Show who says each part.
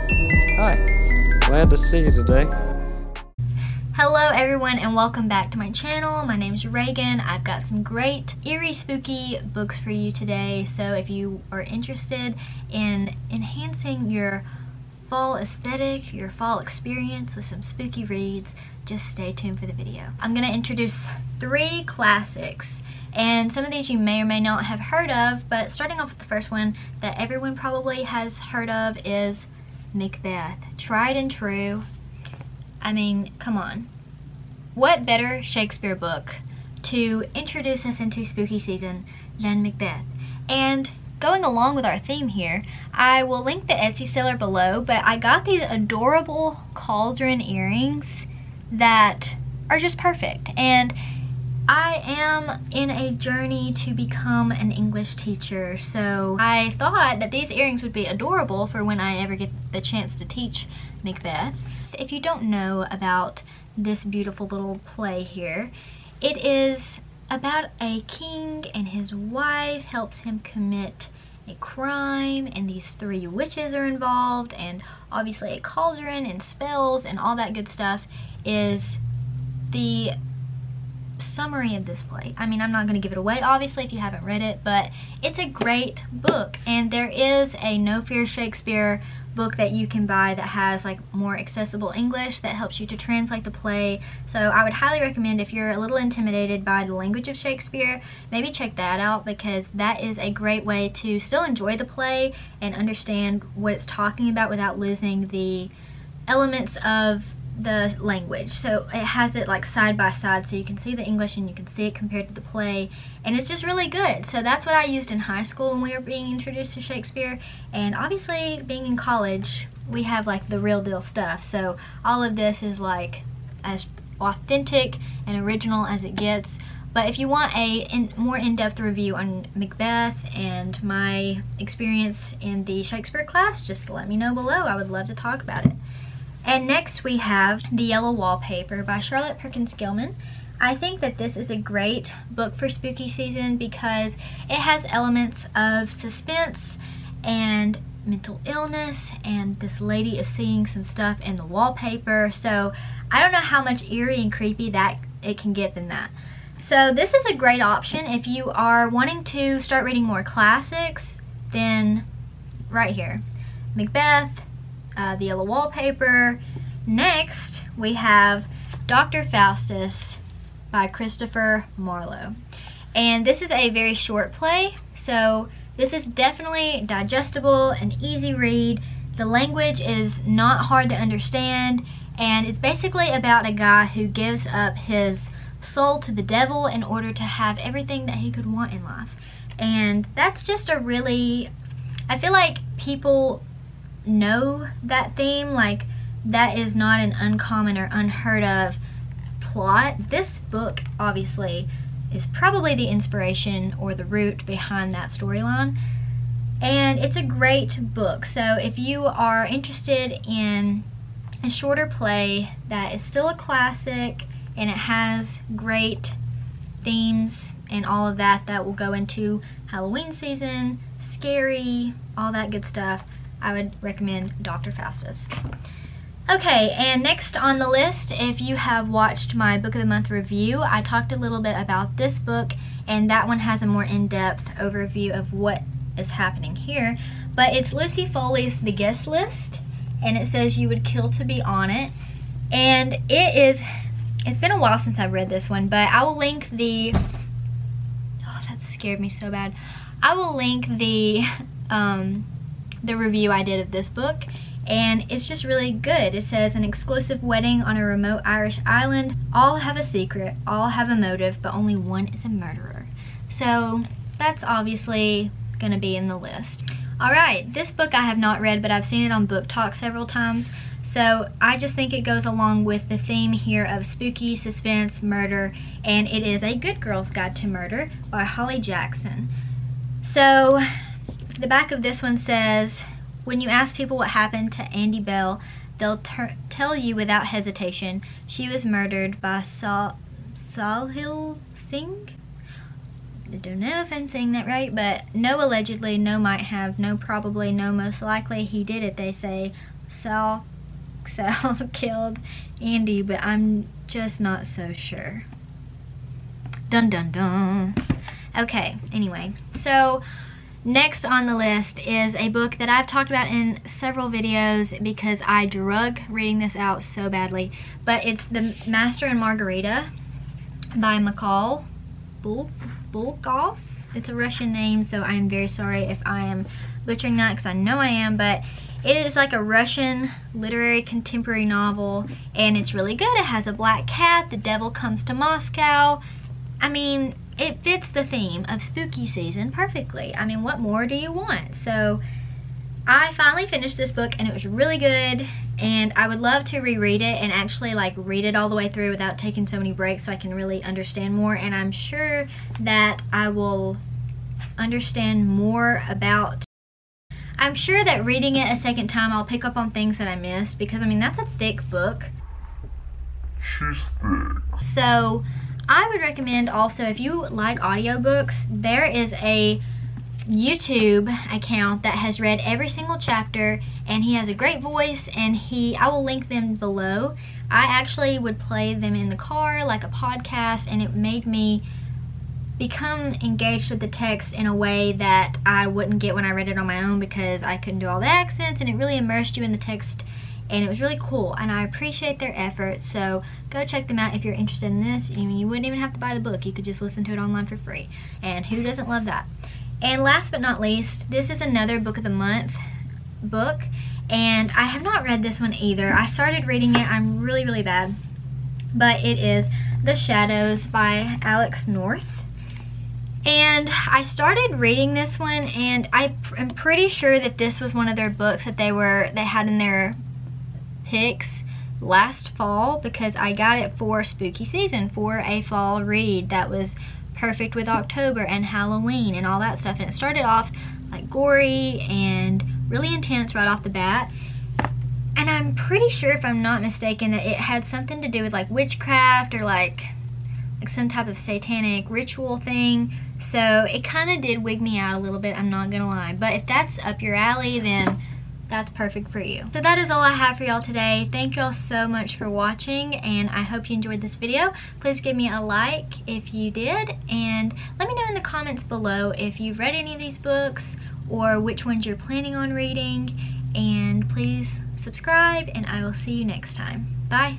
Speaker 1: Hi, glad to see you today.
Speaker 2: Hello everyone and welcome back to my channel. My name is Reagan. I've got some great eerie spooky books for you today. So if you are interested in enhancing your fall aesthetic, your fall experience with some spooky reads, just stay tuned for the video. I'm going to introduce 3 classics, and some of these you may or may not have heard of, but starting off with the first one that everyone probably has heard of is Macbeth. Tried and true. I mean, come on. What better Shakespeare book to introduce us into spooky season than Macbeth? And going along with our theme here, I will link the Etsy seller below, but I got these adorable cauldron earrings that are just perfect. And I am in a journey to become an English teacher, so I thought that these earrings would be adorable for when I ever get the chance to teach Macbeth. If you don't know about this beautiful little play here, it is about a king and his wife helps him commit a crime, and these 3 witches are involved, and obviously a cauldron and spells and all that good stuff is the summary of this play. I mean, I'm not going to give it away obviously if you haven't read it, but it's a great book. And there is a No Fear Shakespeare book that you can buy that has like more accessible English that helps you to translate the play. So I would highly recommend, if you're a little intimidated by the language of Shakespeare, maybe check that out, because that is a great way to still enjoy the play and understand what it's talking about without losing the elements of the language. So it has it like side by side, so you can see the English and you can see it compared to the play, and it's just really good. So that's what I used in high school when we were being introduced to Shakespeare, and obviously being in college we have like the real deal stuff, so all of this is like as authentic and original as it gets. But if you want a more in-depth review on Macbeth and my experience in the Shakespeare class, just let me know below. I would love to talk about it. And next we have The Yellow Wallpaper by Charlotte Perkins Gilman. I think that this is a great book for spooky season because it has elements of suspense and mental illness, and this lady is seeing some stuff in the wallpaper. So I don't know how much eerie and creepy that it can get than that. So this is a great option if you are wanting to start reading more classics. Then right here, Macbeth, The Yellow Wallpaper. Next we have Dr. Faustus by Christopher Marlowe, and this is a very short play, so this is definitely digestible and easy read. The language is not hard to understand, and it's basically about a guy who gives up his soul to the devil in order to have everything that he could want in life. And that's just a really, I feel like people know that theme, like that is not an uncommon or unheard of plot. This book obviously is probably the inspiration or the root behind that storyline, and it's a great book. So if you are interested in a shorter play that is still a classic and it has great themes and all of that that will go into Halloween season, scary, all that good stuff, I would recommend Dr. Faustus. Okay, and next on the list, if you have watched my Book of the Month review, I talked a little bit about this book, and that one has a more in-depth overview of what is happening here. But it's Lucy Foley's The Guest List, and it says you would kill to be on it. And it's been a while since I've read this one, but I will link the, oh, that scared me so bad. I will link the review I did of this book, and it's just really good. It says, an exclusive wedding on a remote Irish island. All have a secret, all have a motive, but only one is a murderer. So that's obviously gonna be in the list. Alright, this book I have not read, but I've seen it on Book Talk several times. So I just think it goes along with the theme here of spooky, suspense, murder, and it is A Good Girl's Guide to Murder by Holly Jackson. So the back of this one says, when you ask people what happened to Andy Bell, they'll tell you without hesitation, she was murdered by Sahil Singh. I don't know if I'm saying that right, but no allegedly, no might have, no probably, no most likely. He did it, they say. Sal killed Andy, but I'm just not so sure. Dun dun dun. Okay, anyway, so next on the list is a book that I've talked about in several videos because I drug reading this out so badly, but it's the Master and Margarita by Mikhail Bulgakov. It's a Russian name, so I am very sorry if I am butchering that, because I know I am, but it is like a Russian literary contemporary novel, and it's really good. It has a black cat, the devil comes to Moscow. I mean, it fits the theme of spooky season perfectly. I mean, what more do you want? So I finally finished this book, and it was really good, and I would love to reread it and actually like read it all the way through without taking so many breaks so I can really understand more. And I'm sure that I will understand more about, I'm sure that reading it a second time I'll pick up on things that I missed, because I mean, that's a thick book.
Speaker 3: She's thick.
Speaker 2: So I would recommend also, if you like audiobooks, there is a YouTube account that has read every single chapter, and he has a great voice, and I will link them below. I actually would play them in the car like a podcast, and it made me become engaged with the text in a way that I wouldn't get when I read it on my own, because I couldn't do all the accents, and it really immersed you in the text, and it was really cool, and I appreciate their effort. So go check them out if you're interested in this. You wouldn't even have to buy the book. You could just listen to it online for free, and who doesn't love that? And last but not least, this is another book of the month book, and I have not read this one either. I started reading it. I'm really bad, but it is The Shadows by Alex North. And I started reading this one, and I'm pretty sure that this was one of their books that they had in their picks last fall, because I got it for spooky season, for a fall read that was perfect with October and Halloween and all that stuff. And it started off like gory and really intense right off the bat. And I'm pretty sure, if I'm not mistaken, that it had something to do with like witchcraft or like some type of satanic ritual thing. So it kind of did wig me out a little bit, I'm not gonna lie. But if that's up your alley, then that's perfect for you. So that is all I have for y'all today. Thank y'all so much for watching, and I hope you enjoyed this video. Please give me a like if you did, and let me know in the comments below if you've read any of these books or which ones you're planning on reading. And please subscribe, and I will see you next time. Bye.